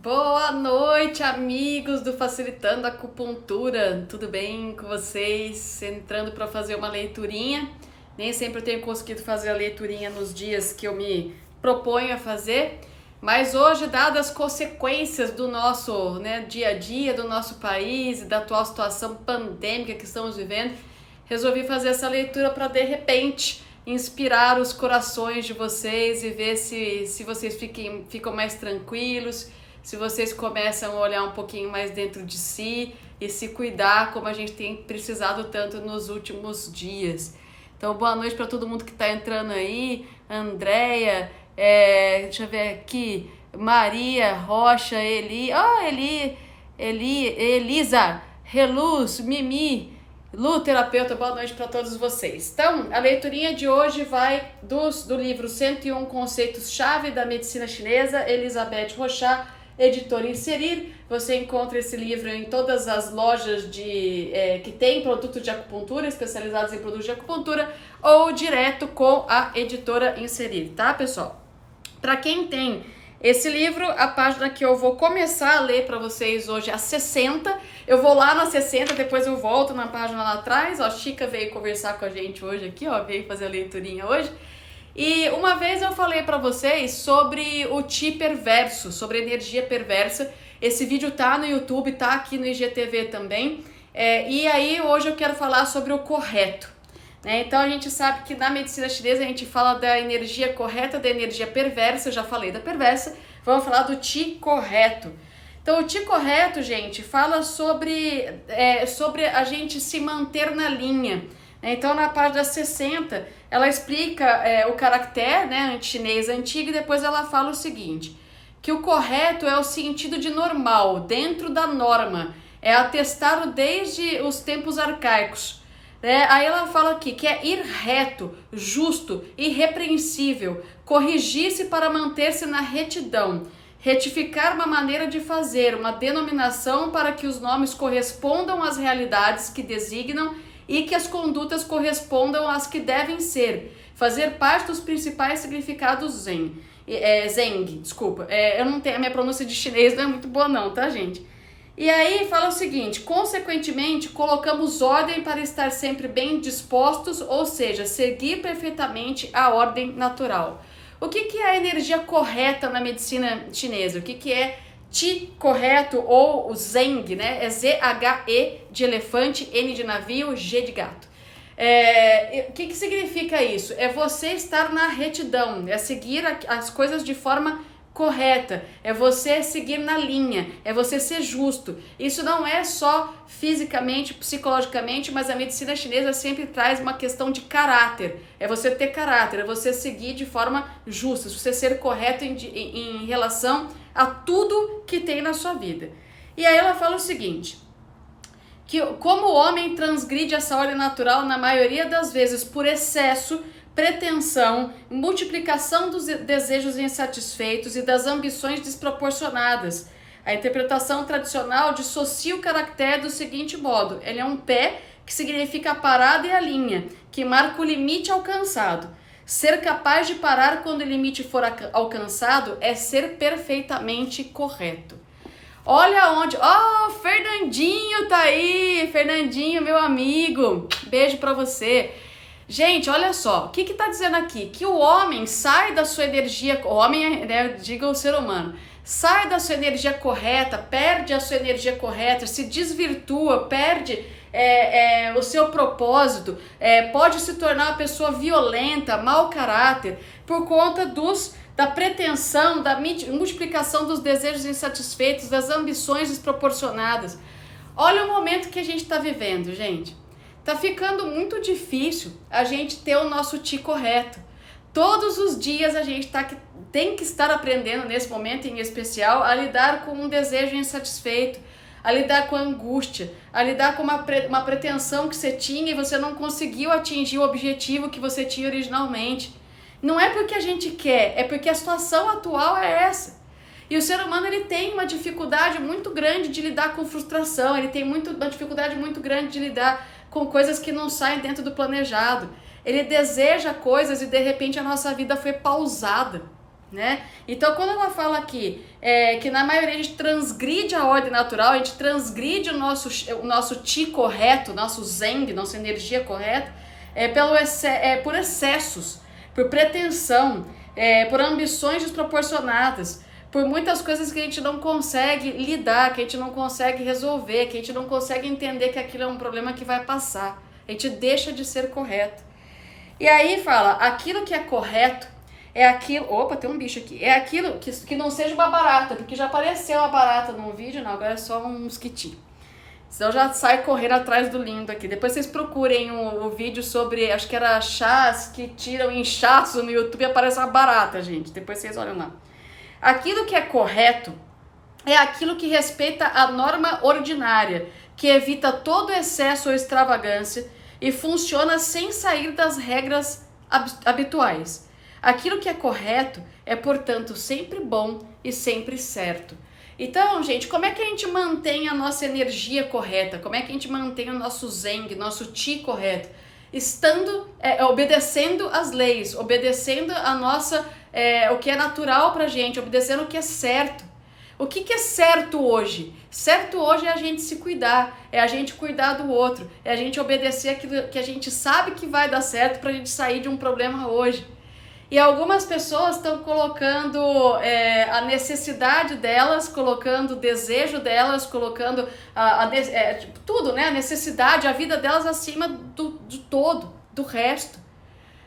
Boa noite, amigos do Facilitando Acupuntura. Tudo bem com vocês? Entrando para fazer uma leiturinha. Nem sempre eu tenho conseguido fazer a leiturinha nos dias que eu me proponho a fazer, mas hoje, dadas as consequências do nosso dia a dia, do nosso país e da atual situação pandêmica que estamos vivendo, resolvi fazer essa leitura para, de repente, inspirar os corações de vocês e ver se vocês ficam mais tranquilos, se vocês começam a olhar um pouquinho mais dentro de si e se cuidar como a gente tem precisado tanto nos últimos dias. Então, boa noite para todo mundo que está entrando aí. Andréia, deixa eu ver aqui, Maria, Rocha, Elisa, Reluz, Mimi, Lu, terapeuta, boa noite para todos vocês. Então, a leiturinha de hoje vai do livro 101 Conceitos-Chave da Medicina Chinesa, Elizabeth Rochat, editora Inserir. Você encontra esse livro em todas as lojas que tem produtos de acupuntura, especializados em produtos de acupuntura, ou direto com a editora Inserir, tá, pessoal? Para quem tem esse livro, a página que eu vou começar a ler para vocês hoje é a 60. Eu vou lá na 60, depois eu volto na página lá atrás. Ó, a Chica veio conversar com a gente hoje aqui, ó, veio fazer a leiturinha hoje. E uma vez eu falei para vocês sobre o Qi perverso, sobre a energia perversa. Esse vídeo tá no YouTube, tá aqui no IGTV também. E aí hoje eu quero falar sobre o correto. Então a gente sabe que na medicina chinesa a gente fala da energia correta, da energia perversa. Eu já falei da perversa, vamos falar do Qi correto. Então o Qi correto, gente, fala sobre a gente se manter na linha. Então na página 60 ela explica o caractere chinês antigo e depois ela fala o seguinte, que o correto é o sentido de normal, dentro da norma, é atestado desde os tempos arcaicos. Aí ela fala aqui que é ir reto, justo, irrepreensível, corrigir-se para manter-se na retidão, retificar uma maneira de fazer, uma denominação para que os nomes correspondam às realidades que designam e que as condutas correspondam às que devem ser, fazer parte dos principais significados Zeng, desculpa, eu não tenho, a minha pronúncia de chinês não é muito boa não, tá, gente? E aí fala o seguinte, consequentemente, colocamos ordem para estar sempre bem dispostos, ou seja, seguir perfeitamente a ordem natural. O que é a energia correta na medicina chinesa? O que é Qi correto ou o Zeng, né? É Z-H-E de elefante, N de navio, G de gato. O que significa isso? É você estar na retidão, é seguir as coisas de forma correta, é você seguir na linha, é você ser justo. Isso não é só fisicamente, psicologicamente, mas a medicina chinesa sempre traz uma questão de caráter. É você ter caráter, é você seguir de forma justa, você ser correto em relação a tudo que tem na sua vida. E aí ela fala o seguinte, que como o homem transgride essa ordem natural na maioria das vezes por excesso, pretensão, multiplicação dos desejos insatisfeitos e das ambições desproporcionadas. A interpretação tradicional dissocia o caractere do seguinte modo, ele é um pé que significa a parada e a linha, que marca o limite alcançado. Ser capaz de parar quando o limite for alcançado é ser perfeitamente correto. Olha onde... Oh, Fernandinho tá aí! Fernandinho, meu amigo! Beijo pra você! Gente, olha só, o que tá dizendo aqui? Que o homem sai da sua energia... O homem, diga o ser humano. Sai da sua energia correta, perde a sua energia correta, se desvirtua, perde... o seu propósito, pode se tornar uma pessoa violenta, mau caráter, por conta da pretensão, da multiplicação dos desejos insatisfeitos, das ambições desproporcionadas. Olha o momento que a gente está vivendo, gente. Tá ficando muito difícil a gente ter o nosso Qi correto. Todos os dias a gente tem que estar aprendendo, nesse momento em especial, a lidar com um desejo insatisfeito, a lidar com a angústia, a lidar com uma pretensão que você tinha e você não conseguiu atingir o objetivo que você tinha originalmente. Não é porque a gente quer, é porque a situação atual é essa. E o ser humano ele tem uma dificuldade muito grande de lidar com frustração, ele tem uma dificuldade muito grande de lidar com coisas que não saem dentro do planejado. Ele deseja coisas e de repente a nossa vida foi pausada. né? Então, quando ela fala aqui que na maioria a gente transgride a ordem natural, a gente transgride o nosso chi correto, nosso zeng, nossa energia correta, por excessos, por pretensão, por ambições desproporcionadas, por muitas coisas que a gente não consegue lidar, que a gente não consegue resolver, que a gente não consegue entender que aquilo é um problema que vai passar. A gente deixa de ser correto. E aí fala, aquilo que é correto é aquilo... Opa, tem um bicho aqui. É aquilo que não seja uma barata, porque já apareceu uma barata no vídeo, não, agora é só um mosquitinho. Senão já sai correndo atrás do lindo aqui. Depois vocês procurem o vídeo sobre, acho que era chás que tiram inchaço no YouTube e aparece uma barata, gente. Depois vocês olham lá. Aquilo que é correto é aquilo que respeita a norma ordinária, que evita todo excesso ou extravagância e funciona sem sair das regras habituais. Aquilo que é correto é, portanto, sempre bom e sempre certo. Então, gente, como é que a gente mantém a nossa energia correta? Como é que a gente mantém o nosso zeng, nosso chi correto? Obedecendo as leis, obedecendo a nossa, o que é natural pra gente, obedecendo o que é certo. O que é certo hoje? Certo hoje é a gente se cuidar, é a gente cuidar do outro, é a gente obedecer aquilo que a gente sabe que vai dar certo pra gente sair de um problema hoje. E algumas pessoas estão colocando a necessidade delas, colocando o desejo delas, colocando tudo, né? A necessidade, a vida delas acima de todo, do resto.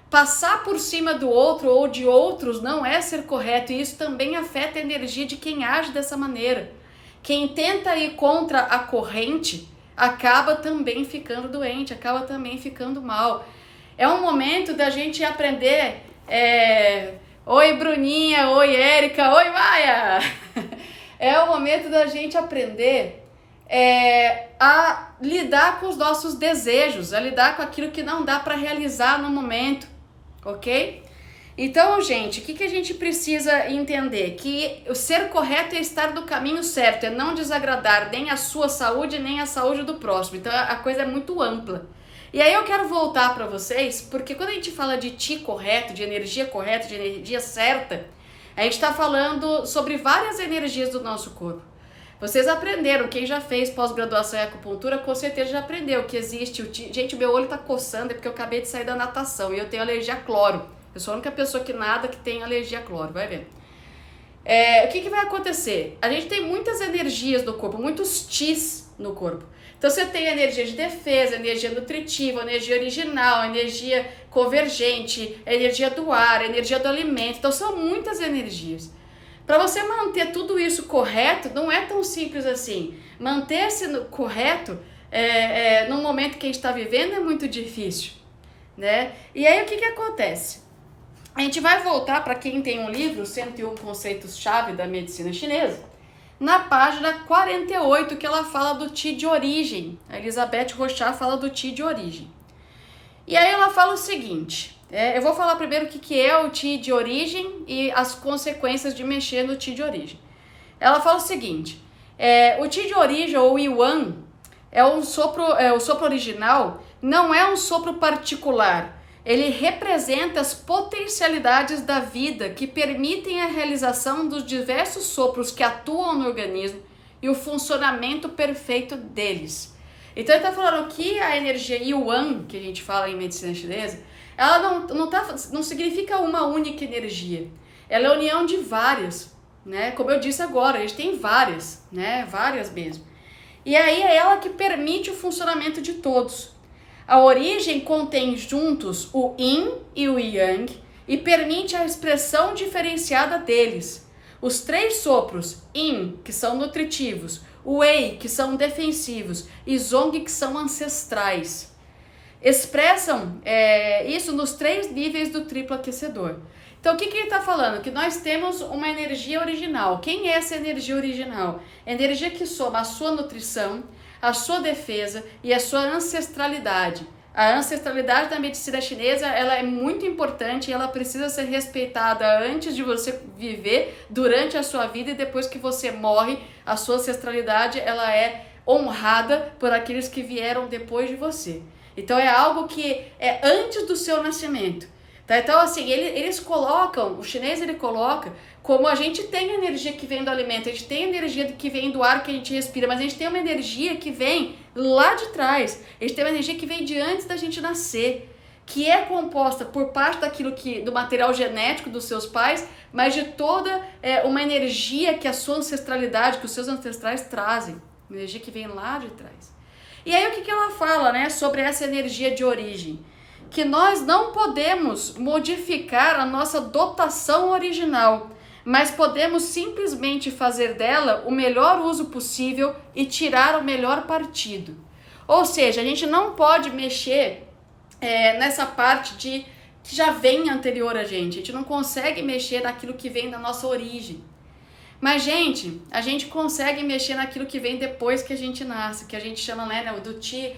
Passar por cima do outro ou de outros não é ser correto, e isso também afeta a energia de quem age dessa maneira. Quem tenta ir contra a corrente acaba também ficando doente, acaba também ficando mal. É um momento da gente aprender... Oi Bruninha, oi Érica, oi Maia. É o momento da gente aprender a lidar com os nossos desejos, a lidar com aquilo que não dá para realizar no momento, ok? Então, gente, o que a gente precisa entender? Que o ser correto é estar no caminho certo, é não desagradar nem a sua saúde, nem a saúde do próximo. Então a coisa é muito ampla. E aí eu quero voltar para vocês, porque quando a gente fala de chi correto, de energia certa, a gente está falando sobre várias energias do nosso corpo. Vocês aprenderam, quem já fez pós-graduação em acupuntura, com certeza já aprendeu que existe o chi... Gente, meu olho tá coçando, é porque eu acabei de sair da natação e eu tenho alergia a cloro. Eu sou a única pessoa que nada que tem alergia a cloro, vai ver. O que vai acontecer? A gente tem muitas energias no corpo, muitos chis no corpo. Então você tem energia de defesa, energia nutritiva, energia original, energia convergente, energia do ar, energia do alimento. Então são muitas energias. Para você manter tudo isso correto, não é tão simples assim. Manter-se correto no momento que a gente está vivendo é muito difícil, né? E aí o que acontece? A gente vai voltar para quem tem um livro, 101 Conceitos-Chave da Medicina Chinesa, na página 48, que ela fala do Chi de origem. A Elizabeth Rochard fala do Chi de origem. E aí ela fala o seguinte, eu vou falar primeiro o que é o Chi de origem e as consequências de mexer no Chi de origem. Ela fala o seguinte, o Chi de origem, ou Yuan, o sopro original, não é um sopro particular. Ele representa as potencialidades da vida que permitem a realização dos diversos sopros que atuam no organismo e o funcionamento perfeito deles. Então ele está falando que a energia Yuan, que a gente fala em medicina chinesa, ela não significa uma única energia. Ela é a união de várias, né? Como eu disse agora, a gente tem várias, né? Várias mesmo. E aí é ela que permite o funcionamento de todos. A origem contém juntos o Yin e o Yang e permite a expressão diferenciada deles. Os três sopros, Yin, que são nutritivos, Wei, que são defensivos, e Zong, que são ancestrais, expressam isso nos três níveis do triplo aquecedor. Então o que ele está falando? Que nós temos uma energia original. Quem é essa energia original? Energia que soma a sua nutrição, a sua defesa e a sua ancestralidade. A ancestralidade da medicina chinesa, ela é muito importante e ela precisa ser respeitada antes de você viver, durante a sua vida, e depois que você morre, a sua ancestralidade ela é honrada por aqueles que vieram depois de você. Então é algo que é antes do seu nascimento. Tá? Então, assim, eles colocam, o chinês ele coloca, como a gente tem a energia que vem do alimento, a gente tem a energia que vem do ar que a gente respira, mas a gente tem uma energia que vem lá de trás, a gente tem uma energia que vem de antes da gente nascer, que é composta por parte do material genético dos seus pais, mas de toda uma energia que a sua ancestralidade, que os seus ancestrais trazem, uma energia que vem lá de trás. E aí o que ela fala, né, sobre essa energia de origem? Que nós não podemos modificar a nossa dotação original, mas podemos simplesmente fazer dela o melhor uso possível e tirar o melhor partido. Ou seja, a gente não pode mexer nessa parte que já vem anterior a gente não consegue mexer naquilo que vem da nossa origem. Mas, gente, a gente consegue mexer naquilo que vem depois que a gente nasce, que a gente chama, né, do Qi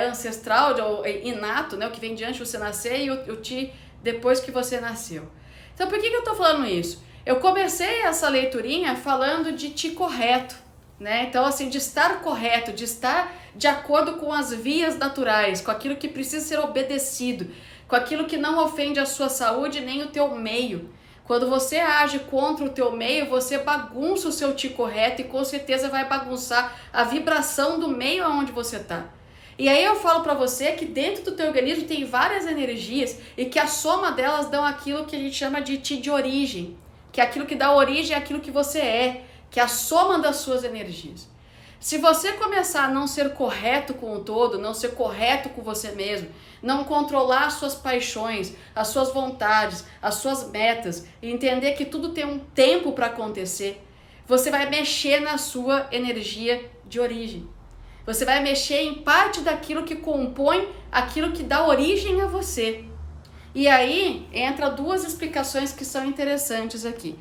ancestral, ou inato, né, o que vem de antes de você nascer, e o Qi depois que você nasceu. Então, por que eu tô falando isso? Eu comecei essa leiturinha falando de Qi correto, né? Então, assim, de estar correto, de estar de acordo com as vias naturais, com aquilo que precisa ser obedecido, com aquilo que não ofende a sua saúde nem o teu meio. Quando você age contra o teu meio, você bagunça o seu Qi correto e com certeza vai bagunçar a vibração do meio aonde você está. E aí eu falo para você que dentro do teu organismo tem várias energias e que a soma delas dão aquilo que a gente chama de Qi de origem, que é aquilo que dá origem àquilo que você é, que é a soma das suas energias. Se você começar a não ser correto com o todo, não ser correto com você mesmo, não controlar as suas paixões, as suas vontades, as suas metas, e entender que tudo tem um tempo para acontecer, você vai mexer na sua energia de origem. Você vai mexer em parte daquilo que compõe aquilo que dá origem a você. E aí entra duas explicações que são interessantes aqui.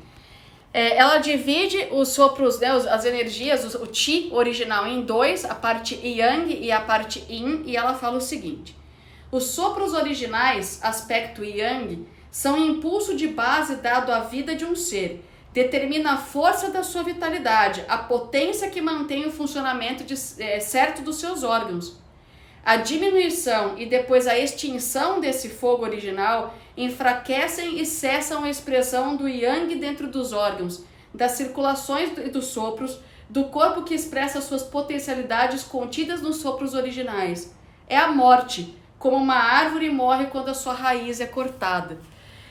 Ela divide os sopros, né, as energias, o Qi original em dois, a parte Yang e a parte Yin, e ela fala o seguinte: os sopros originais, aspecto Yang, são impulso de base dado à vida de um ser, determina a força da sua vitalidade, a potência que mantém o funcionamento certo dos seus órgãos. A diminuição e depois a extinção desse fogo original enfraquecem e cessam a expressão do Yang dentro dos órgãos, das circulações e dos sopros, do corpo que expressa suas potencialidades contidas nos sopros originais. É a morte, como uma árvore morre quando a sua raiz é cortada.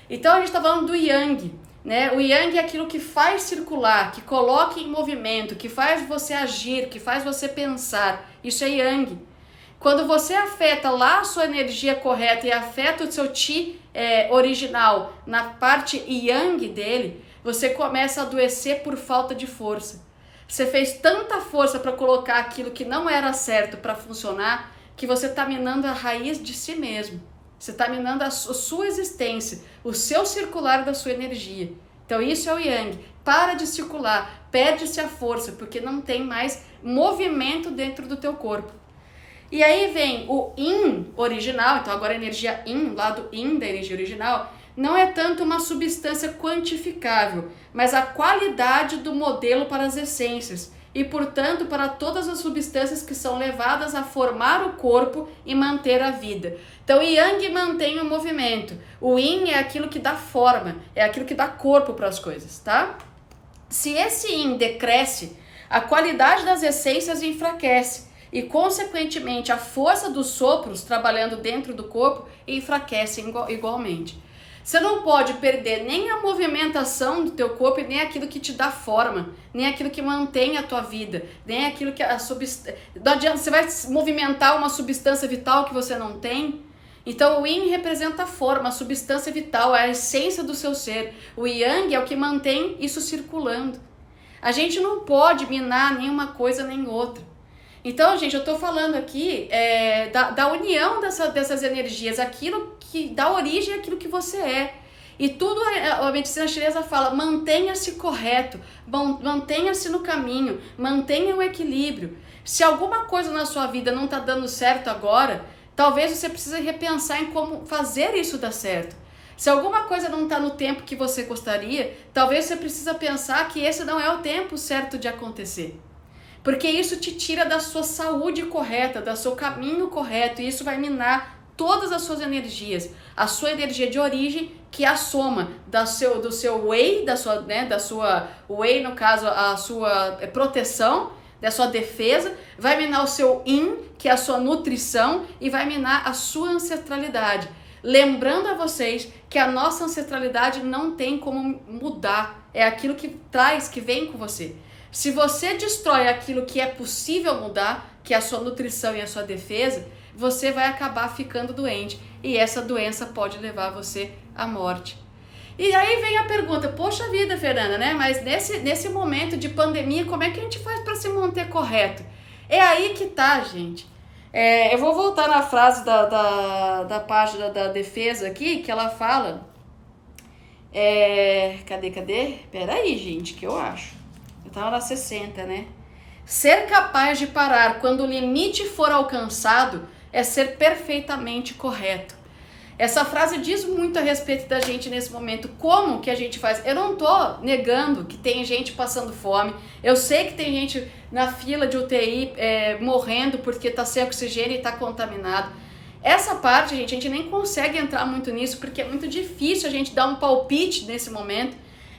Então a gente está falando do Yang, né? O Yang é aquilo que faz circular, que coloca em movimento, que faz você agir, que faz você pensar. Isso é Yang. Quando você afeta lá a sua energia correta e afeta o seu Qi original na parte Yang dele, você começa a adoecer por falta de força. Você fez tanta força para colocar aquilo que não era certo para funcionar, que você está minando a raiz de si mesmo. Você está minando a sua existência, o seu circular da sua energia. Então isso é o Yang. Para de circular, perde-se a força, porque não tem mais movimento dentro do teu corpo. E aí vem o Yin original, então agora a energia Yin, o lado Yin da energia original, não é tanto uma substância quantificável, mas a qualidade do modelo para as essências e, portanto, para todas as substâncias que são levadas a formar o corpo e manter a vida. Então o Yang mantém o movimento, o Yin é aquilo que dá forma, é aquilo que dá corpo para as coisas, tá? Se esse Yin decresce, a qualidade das essências enfraquece, e, consequentemente, a força dos sopros trabalhando dentro do corpo enfraquece igualmente. Você não pode perder nem a movimentação do teu corpo e nem aquilo que te dá forma, nem aquilo que mantém a tua vida, nem aquilo que não adianta, você vai movimentar uma substância vital que você não tem. Então o Yin representa a forma, a substância vital, a essência do seu ser. O Yang é o que mantém isso circulando. A gente não pode minar nenhuma coisa nem outra. Então, gente, eu tô falando aqui da união dessas energias, aquilo que dá origem àquilo que você é. E tudo a medicina chinesa fala, mantenha-se correto, mantenha-se no caminho, mantenha o equilíbrio. Se alguma coisa na sua vida não tá dando certo agora, talvez você precise repensar em como fazer isso dar certo. Se alguma coisa não tá no tempo que você gostaria, talvez você precise pensar que esse não é o tempo certo de acontecer. Porque isso te tira da sua saúde correta, do seu caminho correto, e isso vai minar todas as suas energias. A sua energia de origem, que é a soma do seu Wei, da sua Wei, no caso, a sua proteção, da sua defesa, vai minar o seu Yin, que é a sua nutrição, e vai minar a sua ancestralidade. Lembrando a vocês que a nossa ancestralidade não tem como mudar, é aquilo que traz, que vem com você. Se você destrói aquilo que é possível mudar, que é a sua nutrição e a sua defesa, você vai acabar ficando doente e essa doença pode levar você à morte. E aí vem a pergunta, poxa vida, Fernanda, né? Mas nesse momento de pandemia, como é que a gente faz para se manter correto? É aí que tá, gente. Eu vou voltar na frase da página da defesa aqui, que ela fala... Cadê? Peraí, gente, que eu acho. Eu tava na 60, né? Ser capaz de parar quando o limite for alcançado é ser perfeitamente correto. Essa frase diz muito a respeito da gente nesse momento. Como que a gente faz? Eu não tô negando que tem gente passando fome. Eu sei que tem gente na fila de UTI morrendo porque tá sem oxigênio e tá contaminado. Essa parte, gente, a gente nem consegue entrar muito nisso porque é muito difícil a gente dar um palpite nesse momento.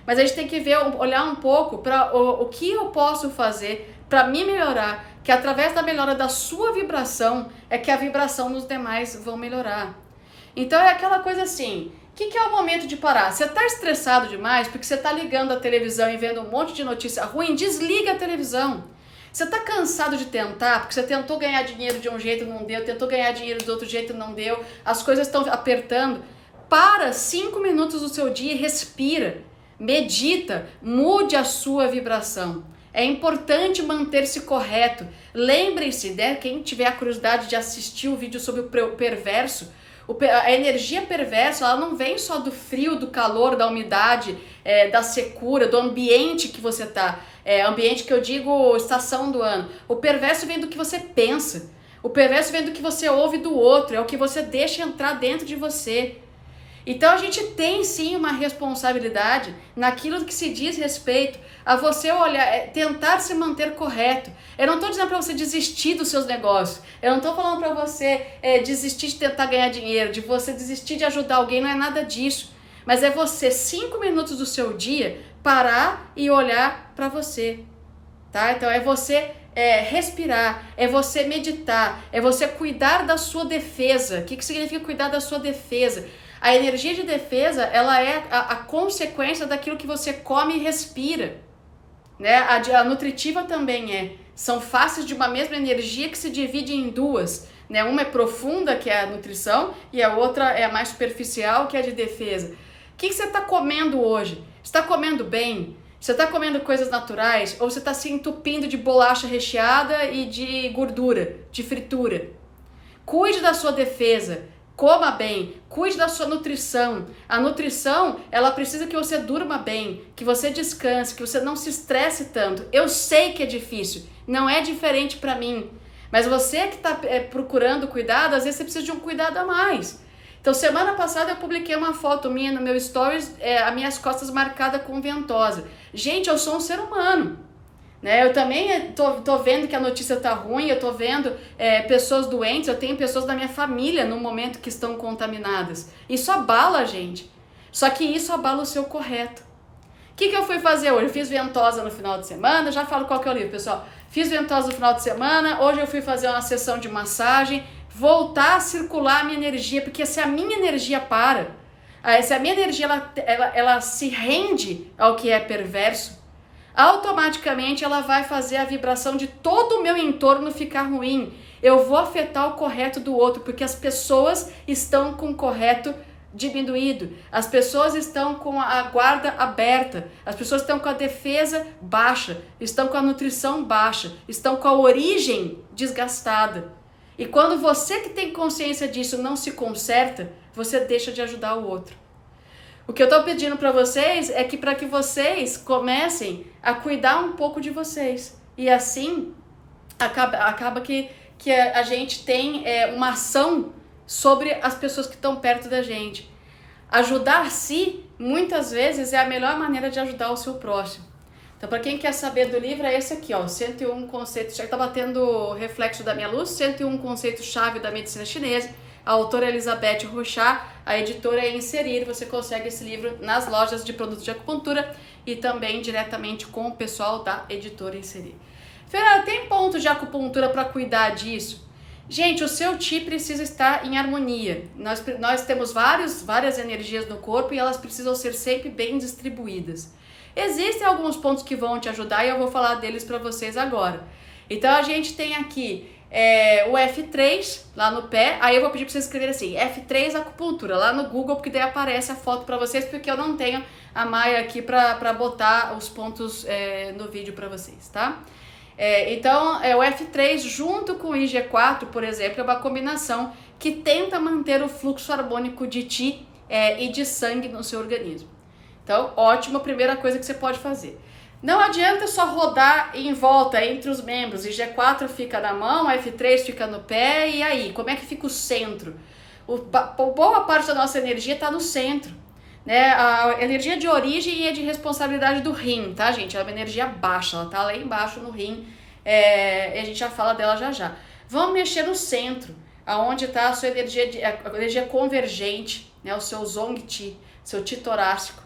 Mas a gente tem que olhar um pouco para o que eu posso fazer para me melhorar, que através da melhora da sua vibração é que a vibração nos demais vão melhorar. Então é aquela coisa assim, o que é o momento de parar? Você está estressado demais porque você está ligando a televisão e vendo um monte de notícia ruim? Desliga a televisão. Você está cansado de tentar, porque você tentou ganhar dinheiro de um jeito e não deu, tentou ganhar dinheiro do outro jeito e não deu, as coisas estão apertando. Para 5 minutos do seu dia e respira, medita, mude a sua vibração. É importante manter-se correto. Lembre-se, né, quem tiver a curiosidade de assistir o vídeo sobre o perverso, a energia perversa, ela não vem só do frio, do calor, da umidade, da secura, do ambiente que você está. Ambiente que eu digo estação do ano. O perverso vem do que você pensa. O perverso vem do que você ouve do outro. É o que você deixa entrar dentro de você. Então a gente tem sim uma responsabilidade naquilo que se diz respeito a você olhar, tentar se manter correto. Eu não estou dizendo para você desistir dos seus negócios, eu não estou falando para você desistir de tentar ganhar dinheiro, de você desistir de ajudar alguém, não é nada disso. Mas é você 5 minutos do seu dia parar e olhar para você, tá? Então é você respirar, é você meditar, é você cuidar da sua defesa. O que significa cuidar da sua defesa? A energia de defesa, ela é a consequência daquilo que você come e respira, né? A nutritiva também é. São faces de uma mesma energia que se divide em duas, né? Uma é profunda, que é a nutrição, e a outra é a mais superficial, que é a de defesa. O que você está comendo hoje? Você está comendo bem? Você está comendo coisas naturais? Ou você está se entupindo de bolacha recheada e de gordura, de fritura? Cuide da sua defesa. Coma bem, cuide da sua nutrição. A nutrição, ela precisa que você durma bem, que você descanse, que você não se estresse tanto. Eu sei que é difícil, não é diferente para mim. Mas você que está procurando cuidado, às vezes você precisa de um cuidado a mais. Então, semana passada eu publiquei uma foto minha no meu stories, as minhas costas marcadas com ventosa. Gente, eu sou um ser humano. Né? Eu também tô vendo que a notícia tá ruim, eu tô vendo pessoas doentes, eu tenho pessoas da minha família no momento que estão contaminadas. Isso abala a gente. Só que isso abala o seu correto. O que eu fui fazer hoje? Eu fiz ventosa no final de semana, já falo qual que é o livro, pessoal. Fiz ventosa no final de semana, hoje eu fui fazer uma sessão de massagem, voltar a circular a minha energia, porque se a minha energia para, se a minha energia ela se rende ao que é perverso, automaticamente ela vai fazer a vibração de todo o meu entorno ficar ruim. Eu vou afetar o correto do outro, porque as pessoas estão com o correto diminuído, as pessoas estão com a guarda aberta, as pessoas estão com a defesa baixa, estão com a nutrição baixa, estão com a origem desgastada. E quando você que tem consciência disso não se conserta, você deixa de ajudar o outro. O que eu estou pedindo para vocês é que para que vocês comecem a cuidar um pouco de vocês. E assim, acaba que a gente tem uma ação sobre as pessoas que estão perto da gente. Ajudar-se, muitas vezes, é a melhor maneira de ajudar o seu próximo. Então, para quem quer saber do livro, é esse aqui, ó, 101 conceitos, já está batendo reflexo da minha luz, 101 conceitos-chave da medicina chinesa. a autora Elizabeth Rochard, a editora é Inserir. Você consegue esse livro nas lojas de produtos de acupuntura e também diretamente com o pessoal da editora Inserir. Fernanda, tem pontos de acupuntura para cuidar disso? Gente, o seu Qi precisa estar em harmonia. Nós temos várias energias no corpo e elas precisam ser sempre bem distribuídas. Existem alguns pontos que vão te ajudar e eu vou falar deles para vocês agora. Então a gente tem aqui o F3 lá no pé, aí eu vou pedir para vocês escreverem assim, F3 acupuntura, lá no Google, porque daí aparece a foto para vocês, porque eu não tenho a Maia aqui para botar os pontos no vídeo para vocês, tá? Então, o F3 junto com o IG4, por exemplo, é uma combinação que tenta manter o fluxo harmônico de Qi e de sangue no seu organismo. Então, ótima primeira coisa que você pode fazer. Não adianta só rodar em volta entre os membros, IG4 fica na mão, F3 fica no pé, e aí? Como é que fica o centro? Boa parte da nossa energia está no centro. Né? A energia de origem é de responsabilidade do rim, tá, gente? Ela é uma energia baixa, ela tá lá embaixo no rim, e a gente já fala dela já. Vamos mexer no centro, aonde está a sua energia, a energia convergente, né? O seu Zong Qi, seu Qi torácico.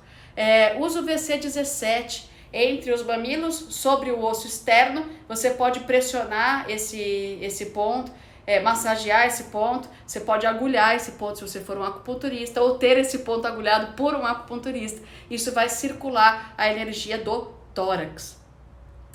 Usa o VC17 entre os mamilos, sobre o osso externo, você pode pressionar esse ponto, massagear esse ponto, você pode agulhar esse ponto se você for um acupunturista, ou ter esse ponto agulhado por um acupunturista. Isso vai circular a energia do tórax,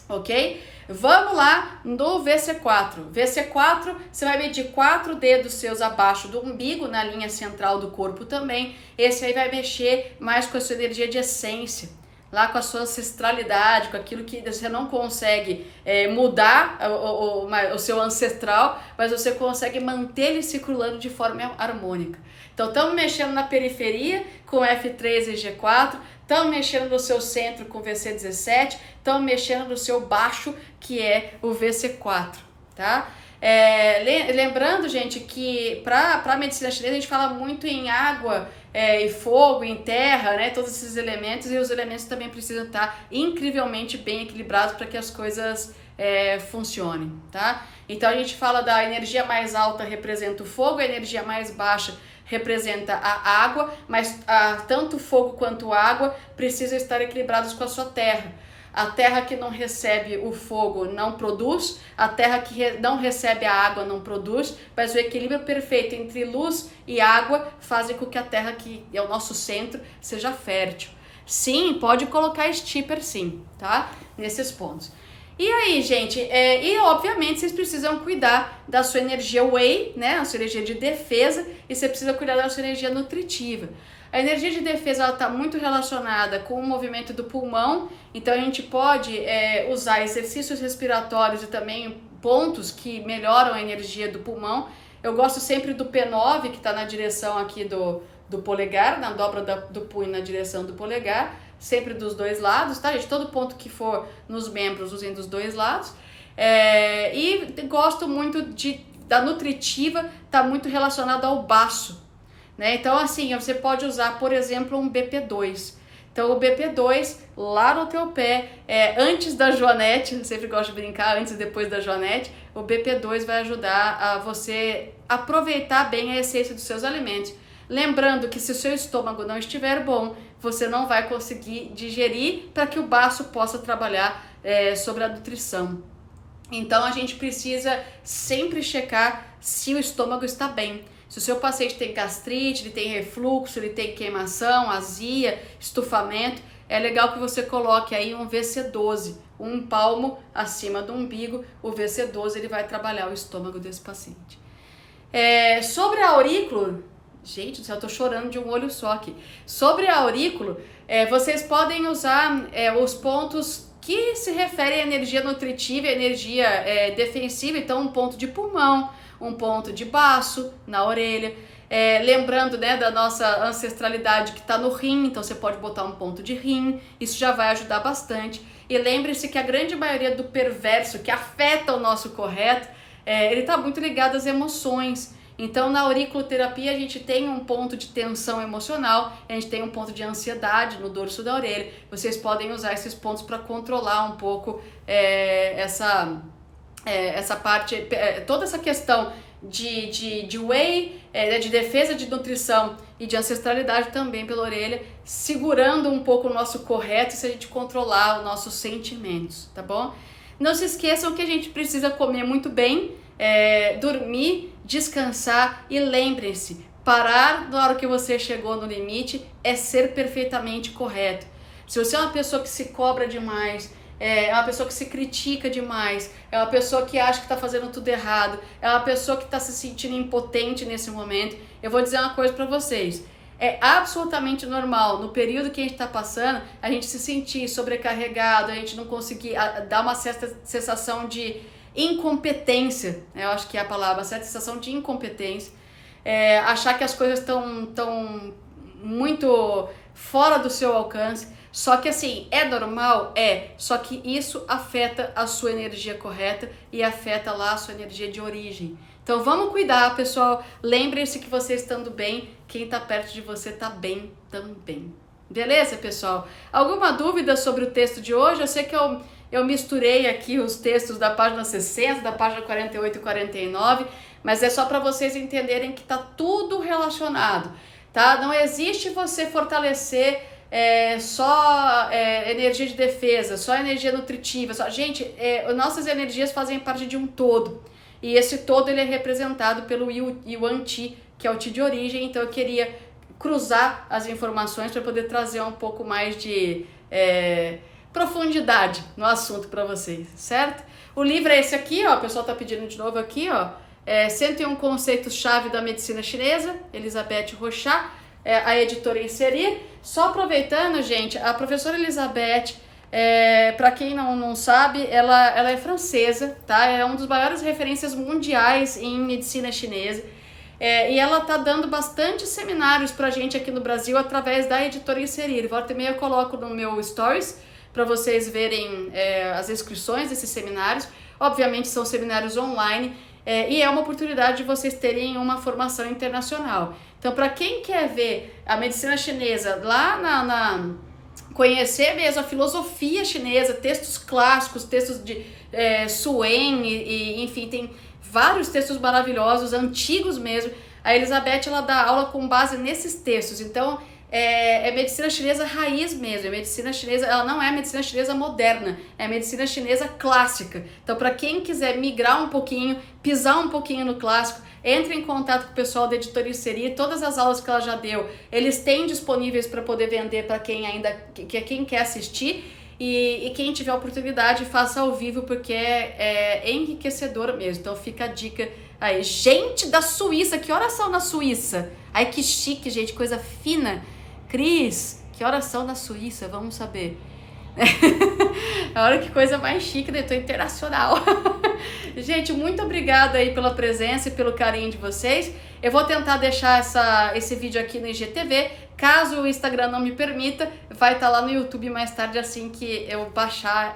ok? Vamos lá no VC4. VC4, você vai medir 4 dedos seus abaixo do umbigo, na linha central do corpo também. Esse aí vai mexer mais com a sua energia de essência, lá com a sua ancestralidade, com aquilo que você não consegue mudar o seu ancestral, mas você consegue manter ele circulando de forma harmônica. Então estamos mexendo na periferia com F3 e G4, estamos mexendo no seu centro com VC17, estamos mexendo no seu baixo, que é o VC4, tá? Lembrando, gente, que para a medicina chinesa a gente fala muito em água e fogo, em terra, né? Todos esses elementos, e os elementos também precisam estar incrivelmente bem equilibrados para que as coisas funcionem, tá? Então a gente fala da energia mais alta representa o fogo, a energia mais baixa representa a água, mas tanto o fogo quanto a água precisam estar equilibrados com a sua terra. A terra que não recebe o fogo não produz, a terra que não recebe a água não produz, mas o equilíbrio perfeito entre luz e água faz com que a terra, que é o nosso centro, seja fértil. Sim, pode colocar stipper sim, tá? Nesses pontos. E aí, gente, e obviamente vocês precisam cuidar da sua energia whey, né? A sua energia de defesa, e você precisa cuidar da sua energia nutritiva. A energia de defesa está muito relacionada com o movimento do pulmão, então a gente pode usar exercícios respiratórios e também pontos que melhoram a energia do pulmão. Eu gosto sempre do P9, que está na direção aqui do polegar, na dobra do punho na direção do polegar, sempre dos dois lados, tá, gente? Todo ponto que for nos membros, usem dos dois lados. E gosto muito da nutritiva, está muito relacionado ao baço. Né? Então, assim, você pode usar, por exemplo, um BP2. Então, o BP2 lá no teu pé, antes da joanete, eu sempre gosto de brincar, antes e depois da joanete, o BP2 vai ajudar a você aproveitar bem a essência dos seus alimentos. Lembrando que se o seu estômago não estiver bom, você não vai conseguir digerir para que o baço possa trabalhar sobre a nutrição. Então, a gente precisa sempre checar se o estômago está bem. Se o seu paciente tem gastrite, ele tem refluxo, ele tem queimação, azia, estufamento, é legal que você coloque aí um VC12, um palmo acima do umbigo. O VC12 ele vai trabalhar o estômago desse paciente. Sobre a aurículo, gente do céu, eu tô chorando de um olho só aqui. Sobre a aurículo, vocês podem usar os pontos que se referem à energia nutritiva e energia defensiva, então um ponto de pulmão, um ponto de baço na orelha, lembrando, né, da nossa ancestralidade que está no rim, então você pode botar um ponto de rim, isso já vai ajudar bastante. E lembre-se que a grande maioria do perverso que afeta o nosso correto, ele está muito ligado às emoções. Então, na auriculoterapia, a gente tem um ponto de tensão emocional, a gente tem um ponto de ansiedade no dorso da orelha. Vocês podem usar esses pontos para controlar um pouco essa parte, toda essa questão de whey, de defesa de nutrição e de ancestralidade também pela orelha, segurando um pouco o nosso correto se a gente controlar os nossos sentimentos, tá bom? Não se esqueçam que a gente precisa comer muito bem, dormir, descansar e lembrem-se, parar na hora que você chegou no limite é ser perfeitamente correto. Se você é uma pessoa que se cobra demais, é uma pessoa que se critica demais, é uma pessoa que acha que está fazendo tudo errado, é uma pessoa que está se sentindo impotente nesse momento, eu vou dizer uma coisa para vocês. É absolutamente normal, no período que a gente está passando, a gente se sentir sobrecarregado, a gente não conseguir dar uma certa sensação de incompetência, eu acho que é a palavra, uma certa sensação de incompetência, achar que as coisas estão muito fora do seu alcance. Só que assim, é normal? Só que isso afeta a sua energia correta e afeta lá a sua energia de origem. Então vamos cuidar, pessoal. Lembrem-se que você estando bem, quem está perto de você está bem também. Beleza, pessoal? Alguma dúvida sobre o texto de hoje? Eu sei que eu misturei aqui os textos da página 60, da página 48 e 49, mas é só para vocês entenderem que está tudo relacionado, tá? Não existe você fortalecer só energia de defesa, só energia nutritiva. Gente, nossas energias fazem parte de um todo. E esse todo ele é representado pelo Yuan Ti, que é o Ti de origem. Então eu queria cruzar as informações para poder trazer um pouco mais de profundidade no assunto para vocês, certo? O livro é esse aqui, ó, o pessoal tá pedindo de novo aqui, ó. 101 conceitos-chave da medicina chinesa, Elizabeth Rochat, a editora Inserir. Só aproveitando, gente, a professora Elizabeth, para quem não sabe, ela é francesa, tá? É uma das maiores referências mundiais em medicina chinesa. E ela tá dando bastante seminários pra gente aqui no Brasil através da editora Inserir. Volta e meia eu coloco no meu stories para vocês verem as inscrições desses seminários. Obviamente são seminários online e é uma oportunidade de vocês terem uma formação internacional. Então, para quem quer ver a medicina chinesa lá conhecer mesmo a filosofia chinesa, textos clássicos, textos de Suen, enfim, tem vários textos maravilhosos, antigos mesmo. A Elizabeth, ela dá aula com base nesses textos. Então, é medicina chinesa raiz mesmo. É medicina chinesa, ela não é medicina chinesa moderna, é medicina chinesa clássica. Então, para quem quiser migrar um pouquinho, pisar um pouquinho no clássico, entre em contato com o pessoal da editora Inserir. Todas as aulas que ela já deu, eles têm disponíveis para poder vender para quem quem quer assistir. E quem tiver oportunidade, faça ao vivo, porque é enriquecedor mesmo. Então fica a dica aí. Gente da Suíça, que oração na Suíça? Ai, que chique, gente, coisa fina. Cris, que oração na Suíça? Vamos saber. Olha que coisa mais chique, né? Tô internacional. Gente, muito obrigada aí pela presença e pelo carinho de vocês. Eu vou tentar deixar esse vídeo aqui no IGTV. Caso o Instagram não me permita, vai estar lá no YouTube mais tarde, assim que eu baixar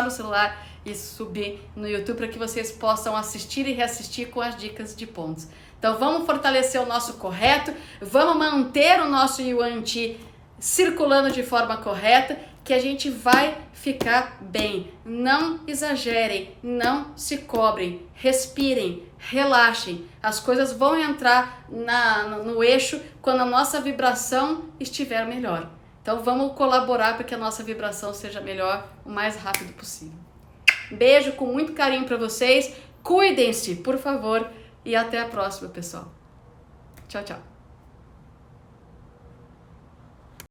no celular e subir no YouTube, para que vocês possam assistir e reassistir com as dicas de pontos. Então vamos fortalecer o nosso correto, vamos manter o nosso Yuan Ti circulando de forma correta, que a gente vai ficar bem. Não exagerem, não se cobrem, respirem, relaxem. As coisas vão entrar no eixo quando a nossa vibração estiver melhor. Então vamos colaborar para que a nossa vibração seja melhor o mais rápido possível. Beijo com muito carinho para vocês. Cuidem-se, por favor, e até a próxima, pessoal. Tchau, tchau.